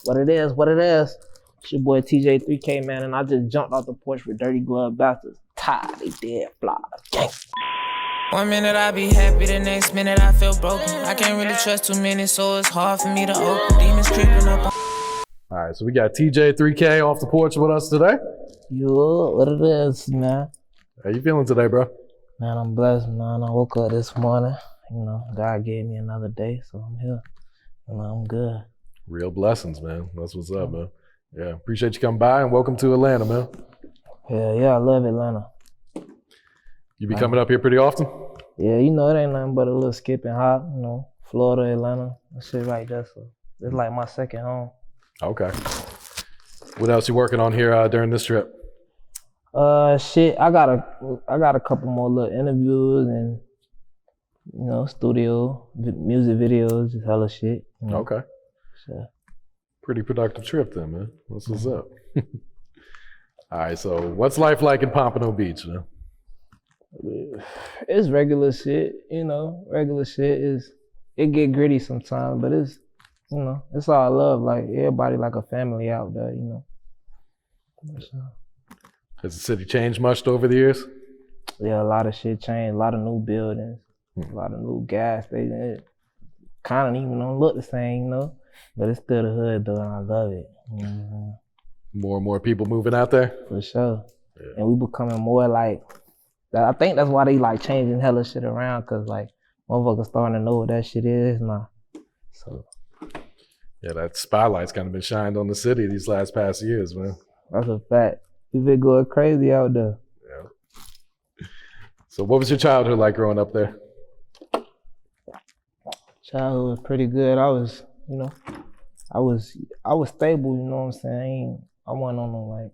What it is, what it is. It's your boy TeeJay3k, man, and I just jumped off the porch with dirty glove bastards. Tired, they dead, fly. Gang. 1 minute I be happy, the next minute I feel broken. I can't really trust too many, so it's hard for me to open. Demons creeping up on. All right, so we got TeeJay3k off the porch with us today. Yo, what it is, man? How you feeling today, bro? Man, I'm blessed, man. I woke up this morning. You know, God gave me another day, so I'm here. You know, I'm good. Real blessings, man. That's what's up, man. Yeah, appreciate you coming by and welcome to Atlanta, man. Yeah, I love Atlanta. You be coming up here pretty often? Yeah, you know, it ain't nothing but a little skipping hop, you know, Florida, Atlanta, that shit right there. So it's like my second home. Okay. What else you working on here during this trip? Shit, I got a couple more little interviews and, you know, studio, music videos, just hella shit. You know? Okay. So. Pretty productive trip then, man. What's up? All right, so what's life like in Pompano Beach, man? It's regular shit, you know. Regular shit it get gritty sometimes, but it's, you know, it's all love. Like everybody like a family out there, you know. Has the city changed much over the years? Yeah, a lot of shit changed. A lot of new buildings, a lot of new gas stations. It kind of even don't look the same, you know. But it's still the hood though, and I love it. Mm-hmm. More and more people moving out there? For sure. Yeah. And we becoming more like, I think that's why they like changing hella shit around, cause like motherfuckers starting to know what that shit is now. So. Yeah, that spotlight's kind of been shined on the city these past years, man. That's a fact. We been going crazy out there. Yeah. So what was your childhood like growing up there? Childhood was pretty good. I was, you know, I was stable, you know what I'm saying? I wasn't on no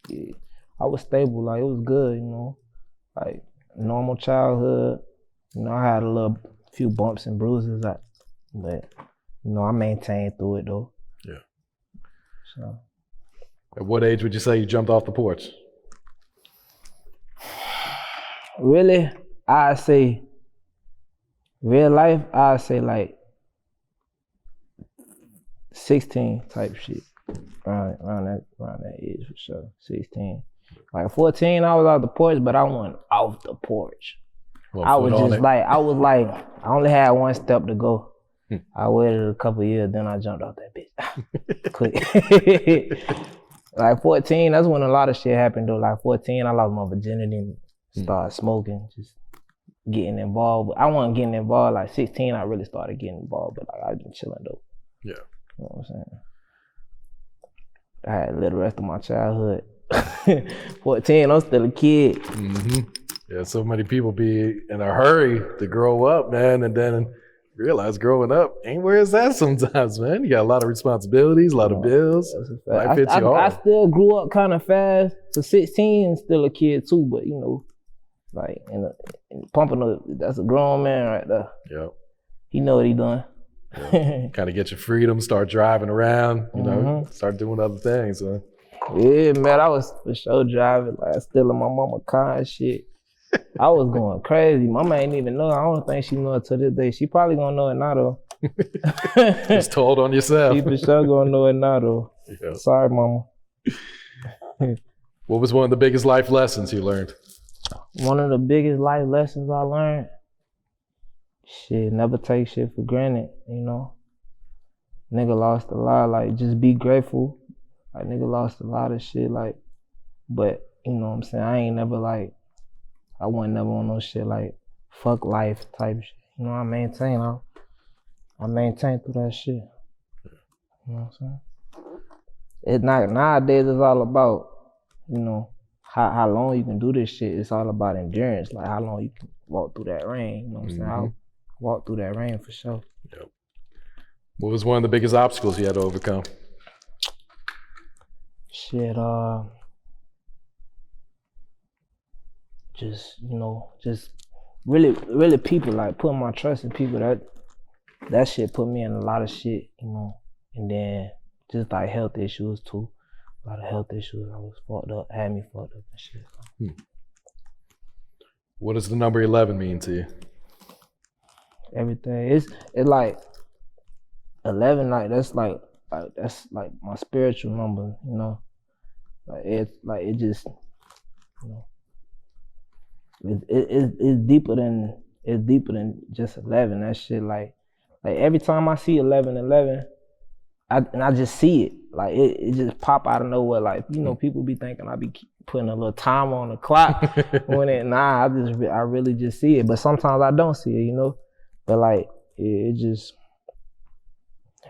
yeah. I was stable, like it was good, you know, like normal childhood. You know, I had a few bumps and bruises, but you know, I maintained through it though. Yeah. So. At what age would you say you jumped off the porch? Really, I'd say, real life, I'd say like 16 type shit. Around that age for sure. 16. Like 14, I was off the porch, but I wasn't off the porch. I was I only had one step to go. I waited a couple years, then I jumped off that bitch. Quick. Like 14, that's when a lot of shit happened though. Like 14, I lost my virginity and started smoking, just getting involved. I wasn't getting involved. Like 16, I really started getting involved, but like I've been chilling though. Yeah. You know what I'm saying? I had to live the rest of my childhood. 14, I'm still a kid. Mm-hmm. Yeah, so many people be in a hurry to grow up, man, and then realize growing up ain't where it's at sometimes, man. You got a lot of responsibilities, a lot of bills. Life hits you hard. I still grew up kind of fast. So 16, still a kid too, but you know, like in Pompano, that's a grown man right there. Yeah. He know what he doing. Yeah. Kind of get your freedom, start driving around, you know, start doing other things. Huh? Yeah, man, I was for sure driving, like stealing my mama car and shit. I was going crazy. Mama ain't even know. I don't think she know it to this day. She probably gonna know it now though. Just told on yourself. She for sure gonna know it now though. Yeah. Sorry, mama. What was one of the biggest life lessons you learned? One of the biggest life lessons I learned? Shit, never take shit for granted, you know? Nigga lost a lot, like just be grateful. Like nigga lost a lot of shit, like, but you know what I'm saying? I ain't never like, I wasn't never on no shit like fuck life type shit. You know, I maintain through that shit. You know what I'm saying? It's not, nowadays it's all about, you know, how long you can do this shit. It's all about endurance, like how long you can walk through that rain. You know what I'm saying? I'll walk through that rain for sure. Yep. What was one of the biggest obstacles you had to overcome? Shit, just, you know, just really people, like putting my trust in people. That shit put me in a lot of shit, you know. And then just like health issues too. A lot of health issues. I was fucked up, had me fucked up and shit. What does the number 11 mean to you? Everything. It's like, 11, like that's like that's like my spiritual number, you know. It just, you know, it's deeper than just 11. That shit like every time I see 11, I just see it, like it just pop out of nowhere. Like, you know, people be thinking I be putting a little timer on the clock when I really just see it. But sometimes I don't see it, you know. But like it just,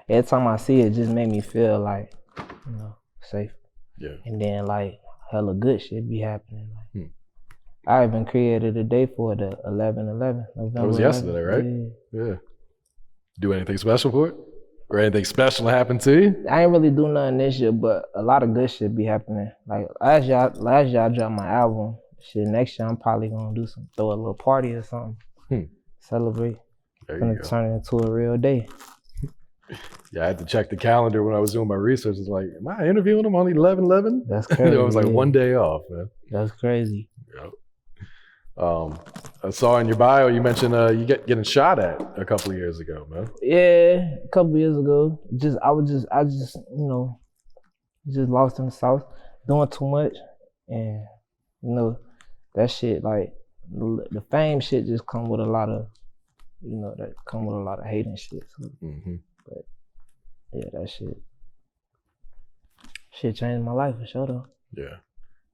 every time I see it, just make me feel like, you know, safe. Yeah. And then like hella good shit be happening. Like, I even created a day for the 11/11. November. That was yesterday, right? Yeah. Do anything special for it? Or anything special happen to you? I ain't really do nothing this year, but a lot of good shit be happening. Like last year I dropped my album. Shit, next year I'm probably gonna throw a little party or something. Celebrate. Gonna turn it into a real day. Yeah, I had to check the calendar when I was doing my research. It's like, am I interviewing him on 11/11? That's crazy. It was like one day off, man. That's crazy. Yep. I saw in your bio you mentioned you getting shot at a couple of years ago, man. Yeah, a couple of years ago. I just you know, just lost in the South, doing too much, and you know, that shit, like the fame shit just come with a lot of, you know, that come with a lot of hate and shit. So, but yeah, that shit changed my life for sure though. Yeah.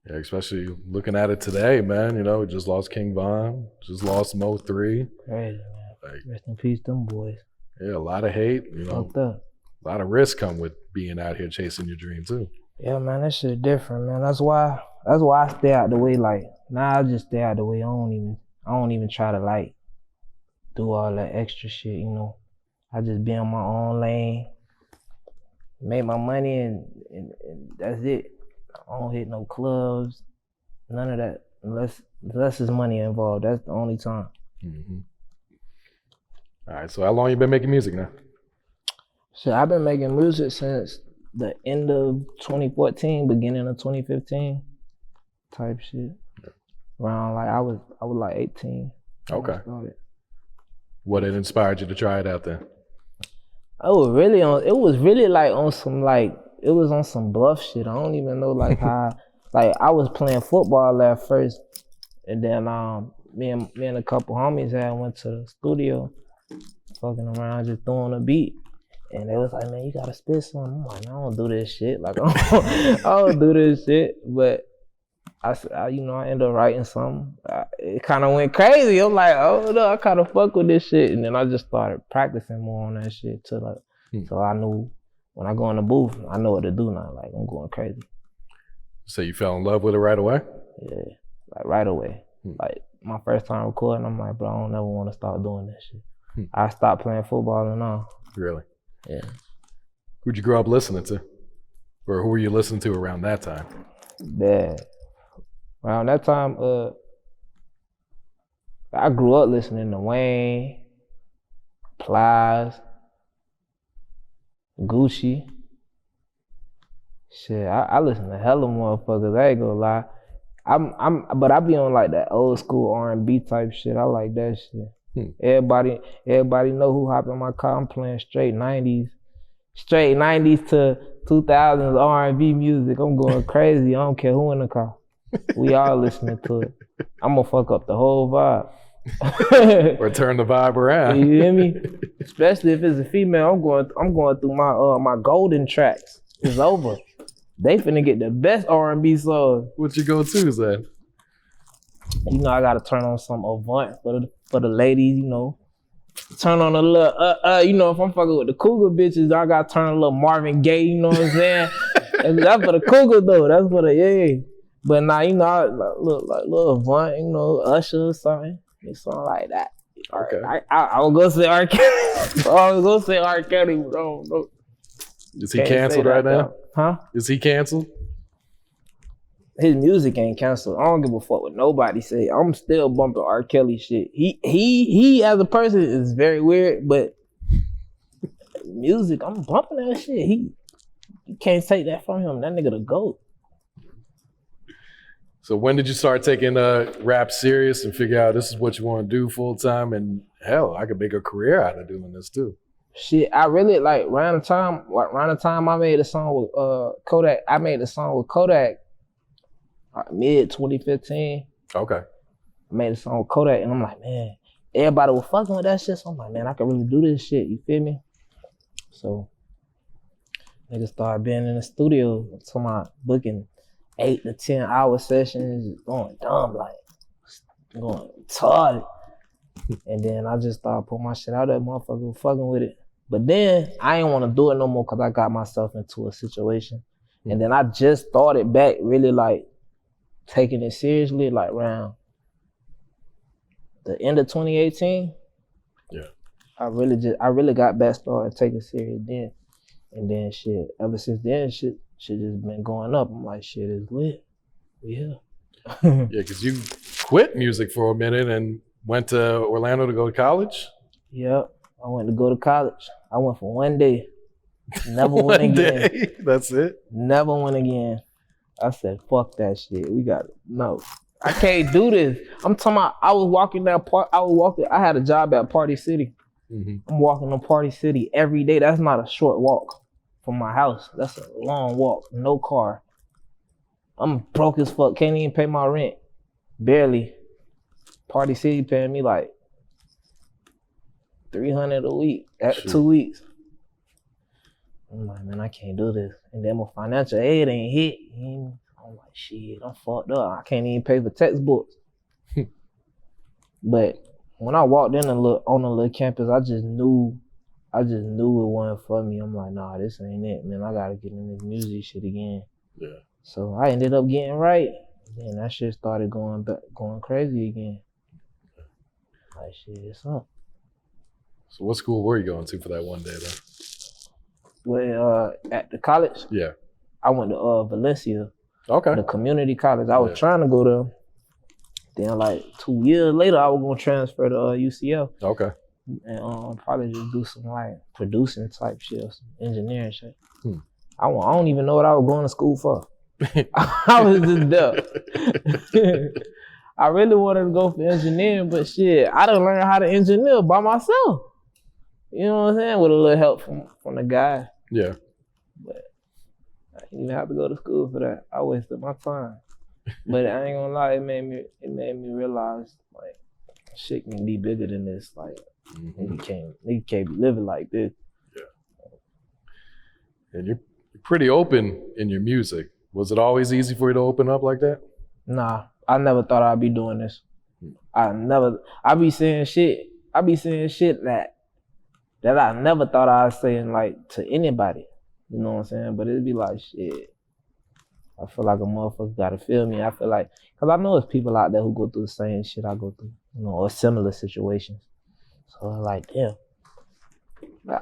Yeah, especially looking at it today, man. You know, we just lost King Von, just lost Mo 3. Crazy, man. Like, rest in peace, them boys. Yeah, a lot of hate, you know. A lot of risk come with being out here chasing your dream too. Yeah, man, that shit different, man. That's why I stay out the way. Like, now I just stay out the way. I don't even try to like do all that extra shit, you know. I just be on my own lane, make my money, and that's it. I don't hit no clubs, none of that, unless there's money involved. That's the only time. All right, so how long you been making music now? So I've been making music since the end of 2014, beginning of 2015, type shit. Around like I was like 18. Okay. What had inspired you to try it out there? It was on some bluff shit. I don't even know like how. Like I was playing football at first, and then me and a couple homies went to the studio, fucking around, just throwing a beat, and they was like, "Man, you gotta spit something." I'm like, "I don't do this shit. Like I don't do this shit." But I ended up writing something. It kind of went crazy. I'm like, "Oh no, I kind of fuck with this shit," and then I just started practicing more on that shit so I knew. When I go in the booth, I know what to do now. Like, I'm going crazy. So you fell in love with it right away? Yeah, like right away. Like, my first time recording, I'm like, bro, I don't ever want to start doing this shit. I stopped playing football and all. Really? Yeah. Who'd you grow up listening to? Or who were you listening to around that time? Bad. Around that time, I grew up listening to Wayne, Plies, Gucci. Shit, I listen to hella motherfuckers. I ain't gonna lie. But I be on like that old school R&B type shit. I like that shit. Everybody know who hop in my car. I'm playing straight 90s to 2000s R&B music. I'm going crazy. I don't care who in the car. We all listening to it. I'm gonna fuck up the whole vibe. Or turn the vibe around. You hear me? Especially if it's a female, I'm going through my golden tracks. It's over. They finna get the best R&B songs. What you go-tos then? You know, I gotta turn on some Avant for the ladies. You know, turn on a little you know, if I'm fucking with the cougar bitches, I gotta turn a little Marvin Gaye. You know what I'm saying? And that's for the cougar though. That's for the yeah. But now, you know, I look like little Avant. You know, Usher or something. Something like that. Okay. I was gonna say R. Kelly. But I don't know. Is he canceled right now? Huh? Is he canceled? His music ain't canceled. I don't give a fuck what nobody say. I'm still bumping R. Kelly shit. He as a person is very weird, but music, I'm bumping that shit. You can't take that from him. That nigga the GOAT. So when did you start taking rap serious and figure out this is what you want to do full time? And hell, I could make a career out of doing this too. Shit, I really like around the time I made a song with Kodak. I made a song with Kodak mid 2015. Okay. I made a song with Kodak, and I'm like, man, everybody was fucking with that shit. So I'm like, man, I can really do this shit. You feel me? So niggas started being in the studio, talking about booking 8 to 10 hour sessions, going dumb, like going retarded. And then I just started putting my shit out there, motherfucker fucking with it. But then I ain't want to do it no more because I got myself into a situation. And then I just started back really like taking it seriously, like around the end of 2018. Yeah. I really got back started taking it serious then. And then shit, ever since then, shit just been going up. I'm like, shit is lit. We here. Yeah, because you quit music for a minute and went to Orlando to go to college? Yep. I went to go to college. I went for 1 day. Never went again. Day? That's it? Never went again. I said, fuck that shit. We got it. No. I can't do this. I'm talking about, I had a job at Party City. Mm-hmm. I'm walking to Party City every day. That's not a short walk from my house. That's a long walk. No car. I'm broke as fuck. Can't even pay my rent. Barely. Party City paying me like $300 a week at 2 weeks. I'm like, man, I can't do this. And then my financial aid ain't hit. I'm like, shit, I'm fucked up. I can't even pay for textbooks. But when I walked in on the little campus, I just knew it wasn't for me. I'm like, nah, this ain't it, man. I gotta get in this music shit again. Yeah. So I ended up getting right. Then that shit started going crazy again. Like, shit, it's up. So what school were you going to for that 1 day then? Well, at the college? Yeah. I went to Valencia. Okay. The community college. I was trying to go there. Then like 2 years later, I was gonna transfer to UCL. Okay. And probably just do some like producing type shit, some engineering shit. I don't even know what I was going to school for. I was just there. I really wanted to go for engineering, but shit, I done learned how to engineer by myself. You know what I'm saying? With a little help from the guy. Yeah. But I didn't even have to go to school for that. I wasted my time. But I ain't gonna lie, it made me realize like shit can be bigger than this. Like you can't be living like this. Yeah. And you're pretty open in your music. Was it always easy for you to open up like that? Nah, I never thought I'd be doing this. I be saying shit that I never thought I'd say like to anybody. You know what I'm saying? But it'd be like shit. I feel like a motherfucker gotta feel me. I feel like, cause I know there's people out there who go through the same shit I go through, you know, or similar situations. So I'm like, damn,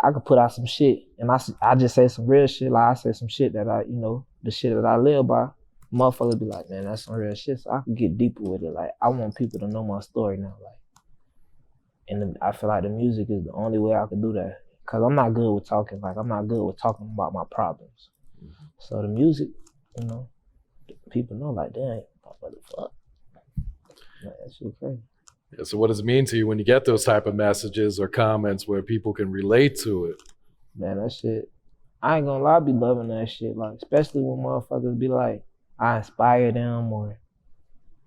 I could put out some shit, and I just say some real shit. Like I say some shit that I, you know, the shit that I live by. Motherfuckers be like, man, that's some real shit. So I can get deeper with it. Like I want people to know my story now. Like, and I feel like the music is the only way I can do that. Cause I'm not good with talking. Like I'm not good with talking about my problems. So the music, you know, people know like, damn, what the fuck? Man, that shit crazy. Yeah, so what does it mean to you when you get those type of messages or comments where people can relate to it? Man, that shit, I ain't gonna lie, I be loving that shit. Like, especially when motherfuckers be like, I inspire them, or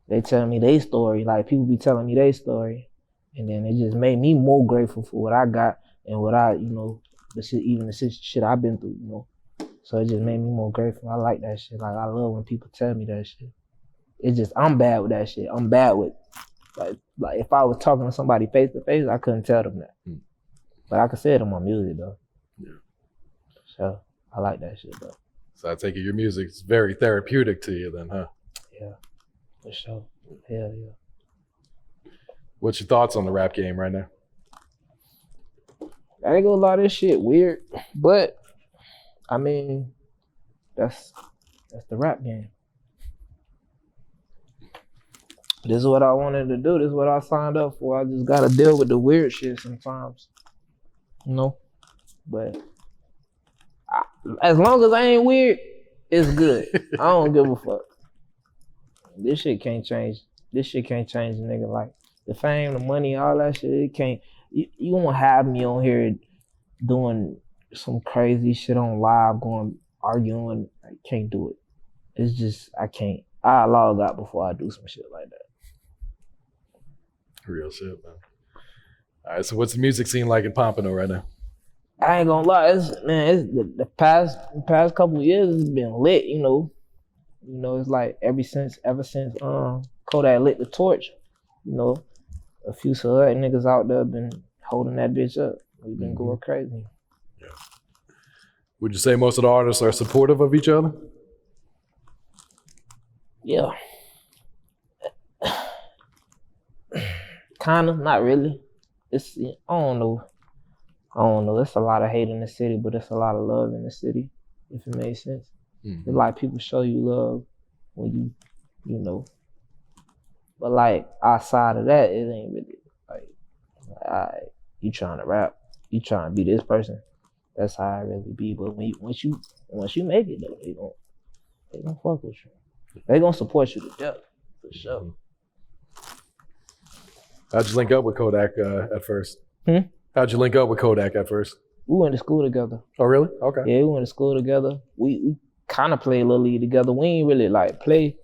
they tell me their story. Like, people be telling me their story. And then it just made me more grateful for what I got and what I, you know, the shit I've been through, you know. So it just made me more grateful. I like that shit. Like, I love when people tell me that shit. It's just, I'm bad with that shit. I'm bad with, like if I was talking to somebody face to face, I couldn't tell them that. But I could say it in my music, though. Yeah. So I like that shit, though. So I take it your music's very therapeutic to you then, huh? Yeah, for sure. Hell yeah. What's your thoughts on the rap game right now? I ain't gonna lie, this shit weird, but I mean, that's the rap game. This is what I wanted to do. This is what I signed up for. I just gotta deal with the weird shit sometimes, you know. But as long as I ain't weird, it's good. I don't give a fuck. This shit can't change. This shit can't change a nigga. Like the fame, the money, all that shit. It can't. You won't have me on here doing some crazy shit on live, going arguing. I can't do it. It's just, I can't. I log out before I do some shit like that. Real shit, man. All right, so what's the music scene like in Pompano right now? I ain't gonna lie, it's the past couple of years it's been lit, you know. You know, it's like ever since Kodak lit the torch, you know, a few select niggas out there been holding that bitch up. We've been going crazy. Yeah. Would you say most of the artists are supportive of each other? Yeah. Kinda, not really. It's, I don't know. It's a lot of hate in the city, but it's a lot of love in the city, if it makes sense. It's like people show you love when you know. But like outside of that, it ain't really like, you trying to rap, you trying to be this person. That's how I really be. But once you make it though, they gonna fuck with you. They gonna support you to death, for sure. How'd you link up with Kodak at first? How'd you link up with Kodak at first? We went to school together. Oh really? Okay. Yeah, we went to school together. We kind of played Little League together. We ain't really like play,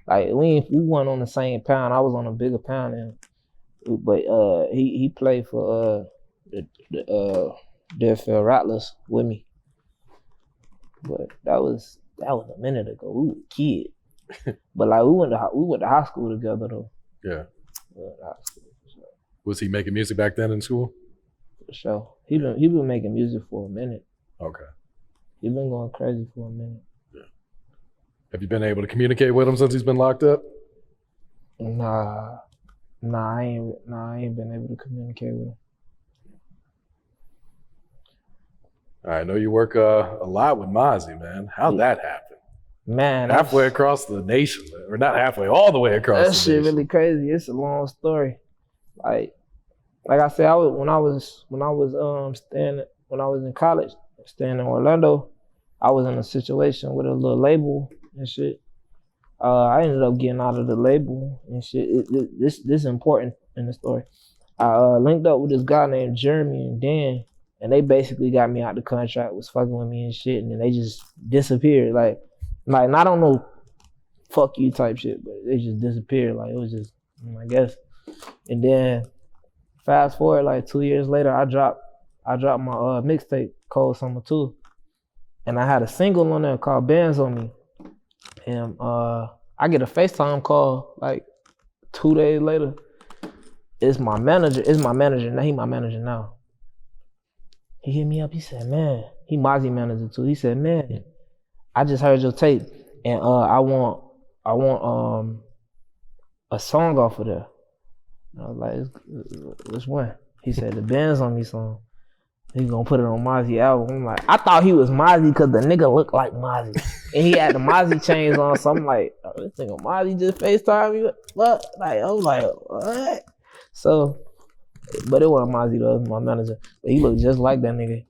like we weren't on the same pound. I was on a bigger pound, but he played for the Deerfield Rattlers with me. But that was a minute ago. We were kids. But like we went to high school together though. Yeah. We went to high school for sure. Was he making music back then in school? For sure. He been making music for a minute. Okay. He been going crazy for a minute. Yeah. Have you been able to communicate with him since he's been locked up? Nah, I ain't been able to communicate with him. I know you work a lot with Mozzy, man. How'd that happen? Man, halfway across the nation, or not halfway, all the way across. That shit really crazy. It's a long story. Like I said, when I was in college, staying in Orlando, I was in a situation with a little label and shit. I ended up getting out of the label and shit. This is important in the story. I linked up with this guy named Jeremy and Dan, and they basically got me out the contract, was fucking with me and shit, and then they just disappeared. Like not on no fuck you type shit, but they just disappeared. Like it was just, I guess. And then fast forward like 2 years later, I dropped my mixtape Cold Summer 2, and I had a single on there called Bands on Me. And I get a FaceTime call like 2 days later. It's my manager now. He my manager now. He hit me up. He said, "Man," he Mozzy manager too. He said, "Man, I just heard your tape, and I want a song off of there." And I was like, "Which one?" He said, "The Bands on Me song. He's gonna put it on Mozzy album." I'm like, I thought he was Mozzy because the nigga looked like Mozzy, and he had the Mozzy chains on. So I'm like, oh, this nigga Mozzy just FaceTime me. What? Like I was like, what? So, but it wasn't Mozzy though. It was my manager. But he looked just like that nigga.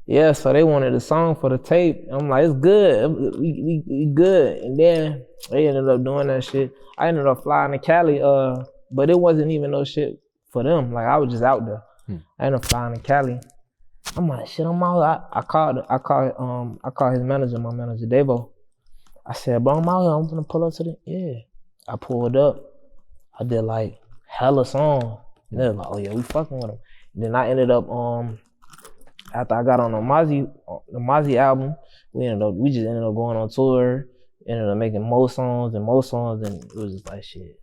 Yeah. So they wanted a song for the tape. I'm like, it's good. We good. And then they ended up doing that shit. I ended up flying to Cali. But it wasn't even no shit for them. Like I was just out there. I ended up flying to Cali. I'm like, shit, I'm out. I called his manager, my manager, Devo. I said, bro, I'm out here. I'm gonna pull up to the, yeah. I pulled up. I did like hella songs. And they were like, oh yeah, we fucking with him. And then I ended up, after I got on the Mozzy album, we just ended up going on tour, ended up making more songs, and it was just like, shit,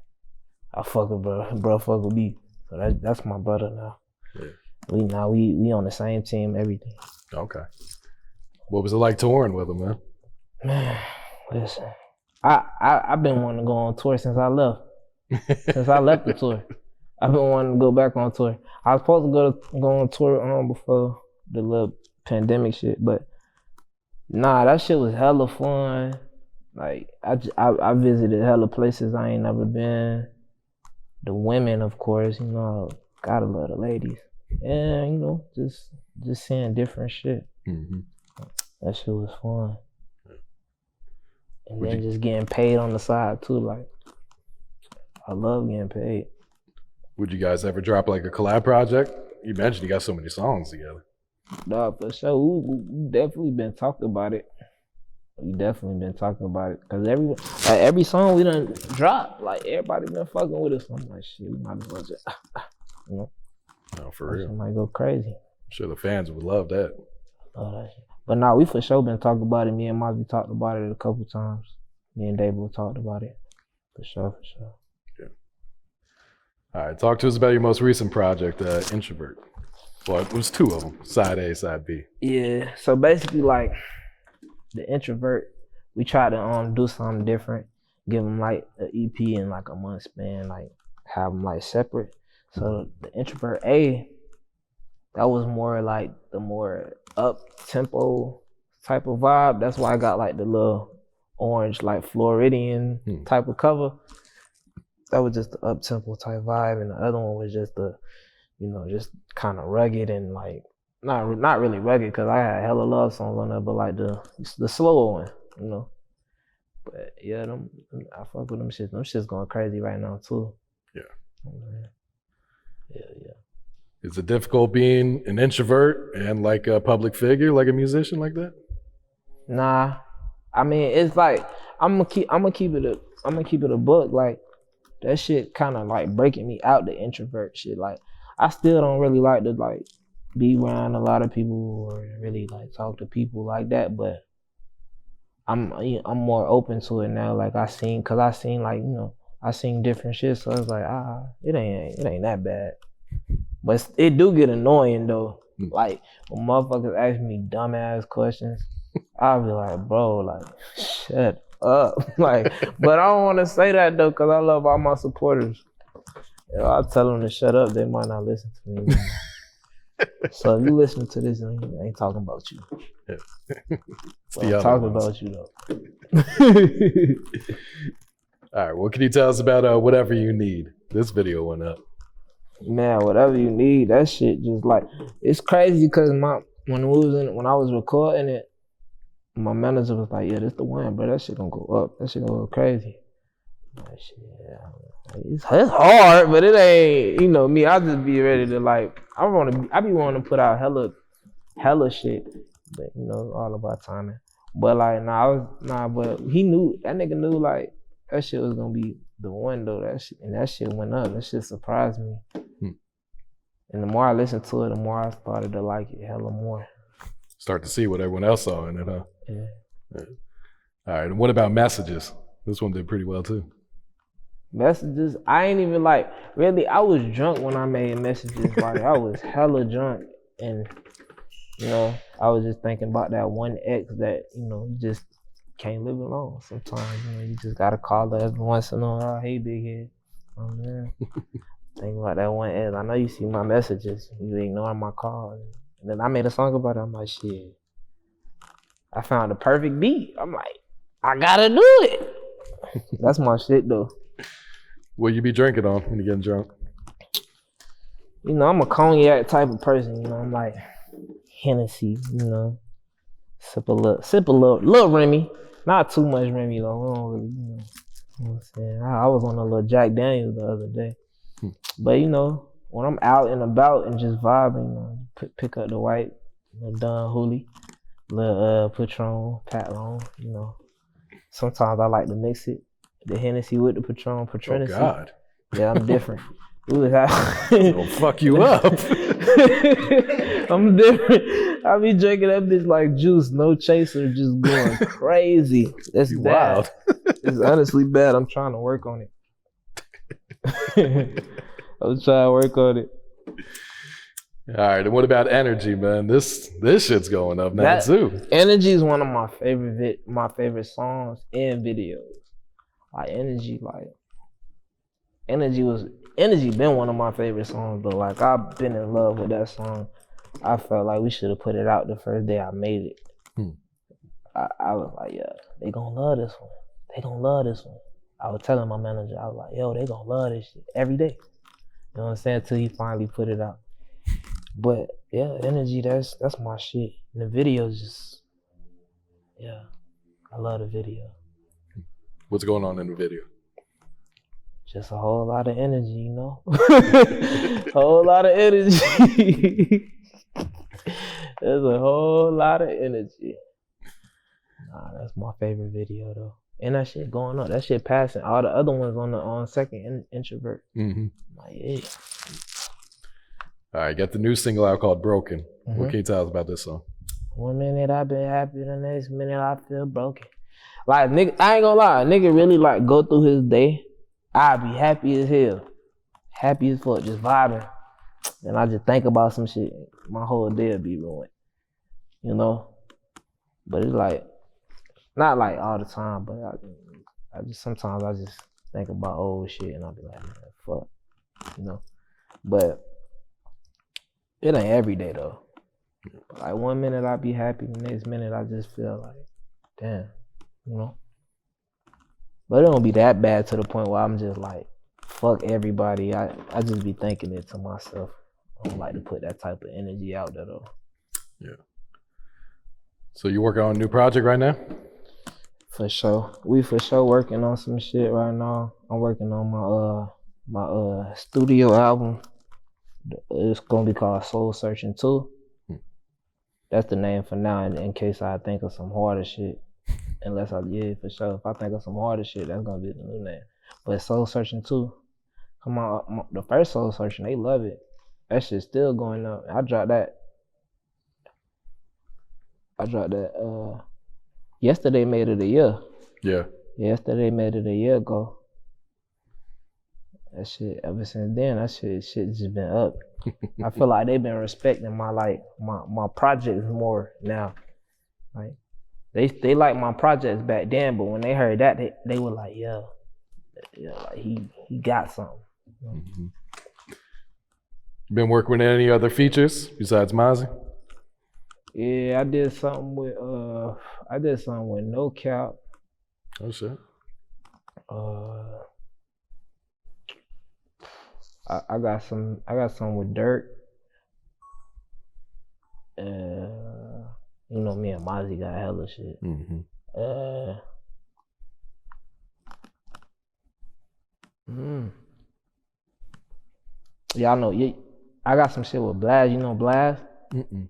I fuck with bro fuck with me. So that's my brother now. Yeah. We on the same team, everything. Okay. What was it like touring with him, man? Man, listen, I've been wanting to go on tour since I left. Since I left the tour, I've been wanting to go back on tour. I was supposed to go on tour before the little pandemic shit, but nah, that shit was hella fun. Like I visited hella places I ain't never been. The women, of course, gotta love the ladies. And, just seeing different shit. Mm-hmm. That shit was fun. And then just getting paid on the side too, like, I love getting paid. Would you guys ever drop like a collab project? you mentioned you got so many songs together. Nah, for sure. We definitely been talking about it. We definitely been talking about it. Cause every song we done dropped, like everybody been fucking with us. I'm like, shit, we might as well just, you know. No, for real. Shit might go crazy. I'm sure the fans would love that. That shit. But nah, we for sure been talking about it. Me and Mozzy talked about it a couple times. Me and David talked about it. For sure. Yeah. All right, talk to us about your most recent project, Introvert. Well, it was two of them, side A, side B. Yeah, so basically like the Introvert, we tried to do something different, give them like an EP in like a month span, like have them like separate. So the Introvert A, that was more like the more up-tempo type of vibe. That's why I got like the little orange, like Floridian type of cover. That was just the up-tempo type vibe, and the other one was just the, you know, just kind of rugged and like, not really rugged because I had hella love songs on there, but like the slower one, you know. But yeah, I fuck with them shits. Them shits going crazy right now too. Yeah. Yeah. Is it difficult being an introvert and like a public figure, like a musician like that? Nah, I mean it's like I'm gonna keep it a book. Like that shit kind of like breaking me out the introvert shit. Like I still don't really like to like be around a lot of people or really like talk to people like that, but I'm more open to it now. Like I seen like, you know, I seen different shit, so I was like, it ain't that bad. But it do get annoying though. Like when motherfuckers ask me dumbass questions, I'll be like, bro, like shut up. Like, but I don't want to say that though, cause I love all my supporters. You know, I'll tell them to shut up. They might not listen to me. So if you listen to this, I ain't talking about you. Yeah. I'm talking about you though. All right, what can you tell us about Whatever You Need? This video went up. Man, Whatever You Need, that shit just like, it's crazy because when I was recording it, my manager was like, yeah, this the one, bro. That shit gonna go up. That shit gonna go crazy. That shit, yeah. It's hard, but it ain't, you know me, I just be ready to like, I be wanting to put out hella shit, but you know, all about timing. But like, but he knew, that nigga knew like, that shit was gonna be the one though, that shit went up. That shit surprised me. And the more I listened to it, the more I started to like it hella more. Start to see what everyone else saw in it, huh? Yeah. All right, and what about Messages? This one did pretty well too. Messages, I ain't even like, really, I was drunk when I made Messages. Like, I was hella drunk. And, you know, I was just thinking about that one ex that, you know, you just can't live alone sometimes. You know, you just gotta call her every once in a while. Hey, big head. Oh, man. Think about that one ex. I know you see my messages. You ignore my calls. And then I made a song about it. I'm like, shit. I found the perfect beat. I'm like, I gotta do it. That's my shit, though. What you be drinking on when you getting drunk? You know, I'm a cognac type of person. You know, I'm like Hennessy. You know, sip a little Remy. Not too much Remy though. We don't really, you know what I'm saying. I was on a little Jack Daniels the other day. But you know, when I'm out and about and just vibing, you know, pick up the white, little Don Hooley, little Patron, Patlon. You know, sometimes I like to mix it. The Hennessy with the Patron, Patronacy. Oh God. Yeah, I'm different. It'll fuck you up. I'm different. I be drinking that bitch like juice, no chaser, just going crazy. That's you bad. Wild. It's honestly bad. I'm trying to work on it. I'm trying to work on it. All right, and what about Energy, man? This shit's going up now too. Energy is one of my favorite songs and videos. Like Energy been one of my favorite songs, but like I've been in love with that song. I felt like we should have put it out the first day I made it. I was like, yeah, they gonna love this one. They gonna love this one. I was telling my manager, I was like, yo, they gonna love this shit every day. You know what I'm saying? Until he finally put it out. But yeah, Energy, that's my shit. And the video's just, yeah, I love the video. What's going on in the video? Just a whole lot of energy, you know? Whole lot of energy. There's a whole lot of energy. Nah, that's my favorite video though. And that shit going up. That shit passing. All the other ones on second Introvert. Mm-hmm. Like, yeah. All right, got the new single out called Broken. Mm-hmm. What can you tell us about this song? 1 minute I been happy, the next minute I feel broken. Like, nigga, I ain't gonna lie, nigga really like go through his day. I be happy as hell. Happy as fuck, just vibing. And I just think about some shit. My whole day will be ruined. You know? But it's like, not like all the time, but I just sometimes I just think about old shit and I'll be like, man, fuck. You know? But it ain't every day though. Like 1 minute I be happy, the next minute I just feel like, damn, you know? But it don't be that bad to the point where I'm just like, fuck everybody. I just be thinking it to myself. I don't like to put that type of energy out there though. Yeah. So you working on a new project right now? For sure. We for sure working on some shit right now. I'm working on my studio album. It's gonna be called Soul Searching 2. That's the name for now in case I think of some harder shit. Unless for sure. If I think of some harder shit, that's gonna be the new name. But Soul Searching 2, come on, the first Soul Searching, they love it. That shit's still going up. I dropped that. Yesterday made it a year. Yeah. Yesterday made it a year ago. That shit, ever since then, that shit just been up. I feel like they've been respecting my projects more now. Like they like my projects back then, but when they heard that, they were like, yeah, like he got something. You know? Mm-hmm. You been working with any other features besides Mozzy? Yeah, I did something with NoCap. Oh shit. I got some with Durk. You know, me and Mozzy got hella shit. Mm-hmm. Y'all know, I got some shit with Blaz. You know Blaz? Mm-mm.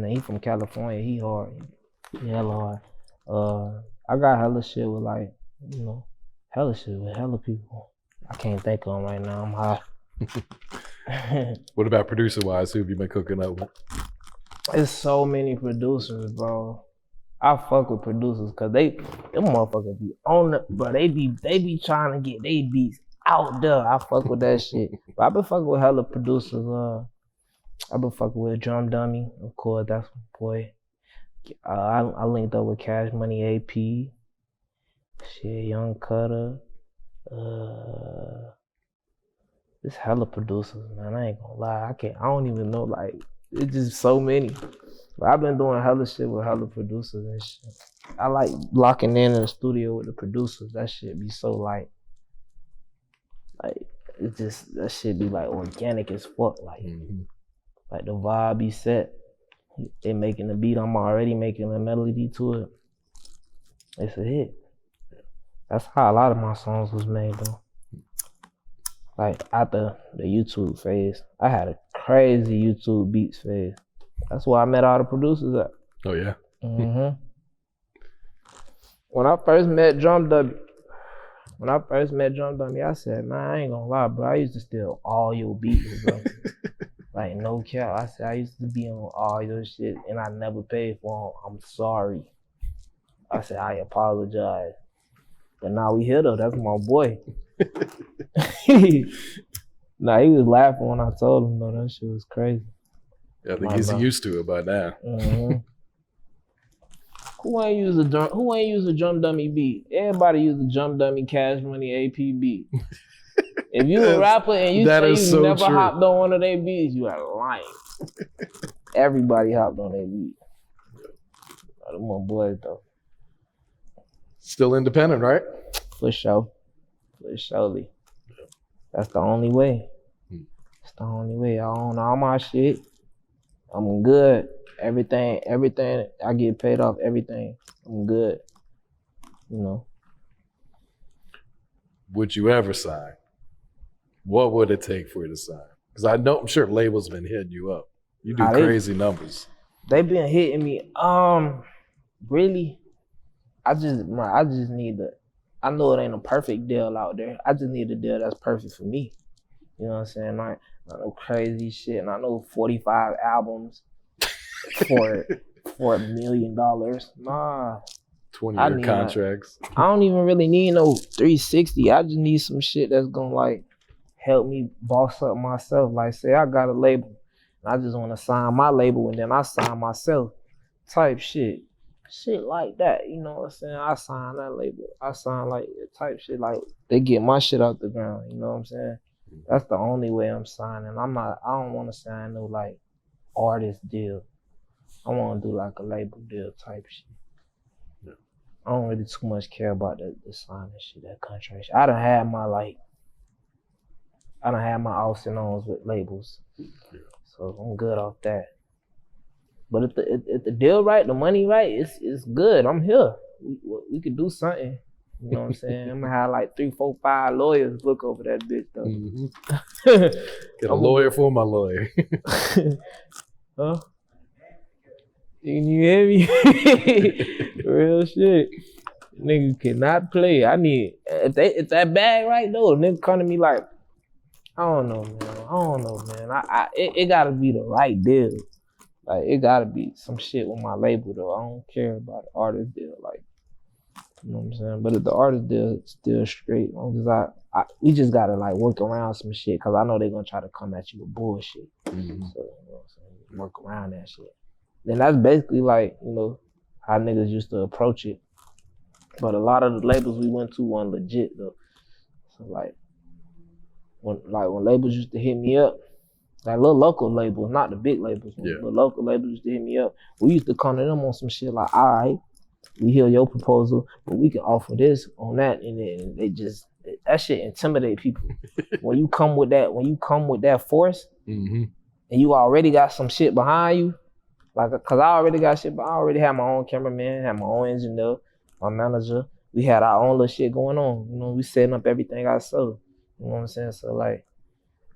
He from California. He hard. He hella hard. I got hella shit with like, you know, hella shit with hella people. I can't think of them right now. I'm high. What about producer-wise? Who have you been cooking up with? There's so many producers, bro. I fuck with producers because them motherfuckers be on the, bro. They be trying to get they beats out there. I fuck with that shit. But I been fucking with hella producers. I been fucking with Drum Dummy, of course. That's my boy. I linked up with Cash Money AP. Shit, Young Cutter. There's hella producers, man. I ain't gonna lie. I don't even know, like, it's just so many. But I've been doing hella shit with hella producers and shit. I like locking in the studio with the producers. That shit be so like it just, that shit be like organic as fuck. Like, like the vibe be set. They making the beat, I'm already making a melody to it. It's a hit. That's how a lot of my songs was made though. Like after the YouTube phase, I had a crazy YouTube beats phase. That's where I met all the producers at. Oh yeah. Mm-hmm. When I first met Drum Dummy, I said, man, I ain't gonna lie, bro. I used to steal all your beats, bro. Like no cap. I said I used to be on all your shit and I never paid for them. I'm sorry. I said I apologize. But now we here though. That's my boy. Nah, he was laughing when I told him though. That shit was crazy. Yeah, I think he's used to it by now. Mm-hmm. Who ain't use a Drum Dummy beat? Everybody use a Drum Dummy, Cash Money, AP beat. If you a rapper and you say you so never true. hopped on one of their beats, you are lying. Everybody hopped on their beat. Them my boys though. Still independent, right? For sure. For surely. That's the only way. It's the only way. I own all my shit. I'm good. Everything, I get paid off everything. I'm good. You know. Would you ever sign What would it take for you to sign? Because I'm sure labels been hitting you up. You do crazy numbers. They been hitting me. Really, I just need I know it ain't a perfect deal out there. I just need a deal that's perfect for me. You know what I'm saying? Not no crazy shit. And I know 45 albums for $1 million. Nah. 20-year contracts. I don't even really need no 360. I just need some shit that's gonna like help me boss up myself. Like say I got a label. I just want to sign my label and then I sign myself type shit. Shit like that, you know what I'm saying? I sign that label. I sign like type shit like they get my shit out the ground, you know what I'm saying? That's the only way I'm signing. I don't want to sign no like artist deal. I want to do like a label deal type shit. Yeah. I don't really too much care about the signing shit, that contract shit. I done had my offs and ons with labels. Yeah. So I'm good off that. But if the deal right, the money right, it's good. I'm here. We could do something. You know what I'm saying? I'm gonna have like 3, 4, 5 lawyers look over that bitch though. Mm-hmm. Get a lawyer for my lawyer. Huh? You hear me? Real shit. Nigga cannot play. I need if that bag right though, nigga come to me like, I don't know, man. It gotta be the right deal. Like it gotta be some shit with my label though. I don't care about the artist deal, like you know what I'm saying. But if the artist deal is still straight, because we just gotta like work around some shit, cause I know they're gonna try to come at you with bullshit. Mm-hmm. So you know what I'm saying, work around that shit. Then that's basically like how niggas used to approach it. But a lot of the labels we went to weren't legit though. So like when labels used to hit me up. Like little local labels, not the big labels. Yeah. The local labels used to hit me up. We used to come to them on some shit like, all right, we hear your proposal, but we can offer this on that, and then that shit intimidate people. when you come with that force, mm-hmm. and you already got some shit behind you, like, cause I already got shit, but I already had my own cameraman, had my own engineer, my manager. We had our own little shit going on. We setting up everything ourselves. You know what I'm saying? So like.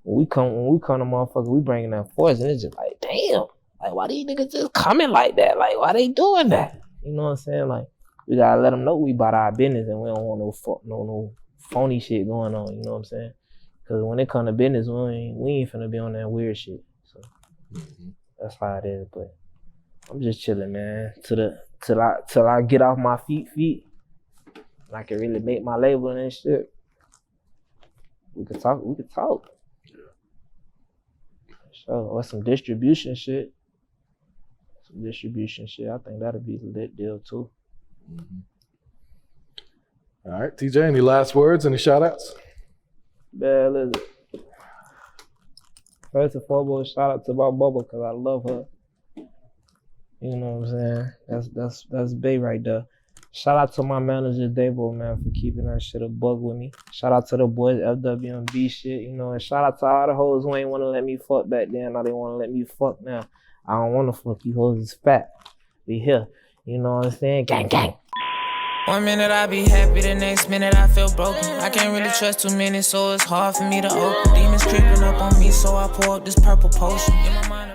When we come to motherfuckers, we bringing that force, and it's just like, damn, like why these niggas just coming like that? Like why they doing that? You know what I'm saying? Like we gotta let them know we about our business, and we don't want no phony shit going on. You know what I'm saying? Because when it come to business, we ain't finna be on that weird shit. So that's how it is. But I'm just chilling, man. Till I get off my feet, and I can really make my label and shit. We could talk. So, or some distribution shit. I think that'll be a lit deal too. Mm-hmm. All right, TeeJay, any last words, any shout outs? Man, listen. First and foremost, shout out to my mama because I love her. You know what I'm saying? That's bae right there. Shout out to my manager, Davo, man, for keeping that shit a bug with me. Shout out to the boys, FWMB shit, and shout out to all the hoes who ain't want to let me fuck back then. Now they want to let me fuck now. I don't want to fuck you hoes, it's fat. We here. You know what I'm saying? Gang, gang. 1 minute I be happy, the next minute I feel broken. I can't really trust too many, so it's hard for me to open. Demons creeping up on me, so I pour up this purple potion. In my mind,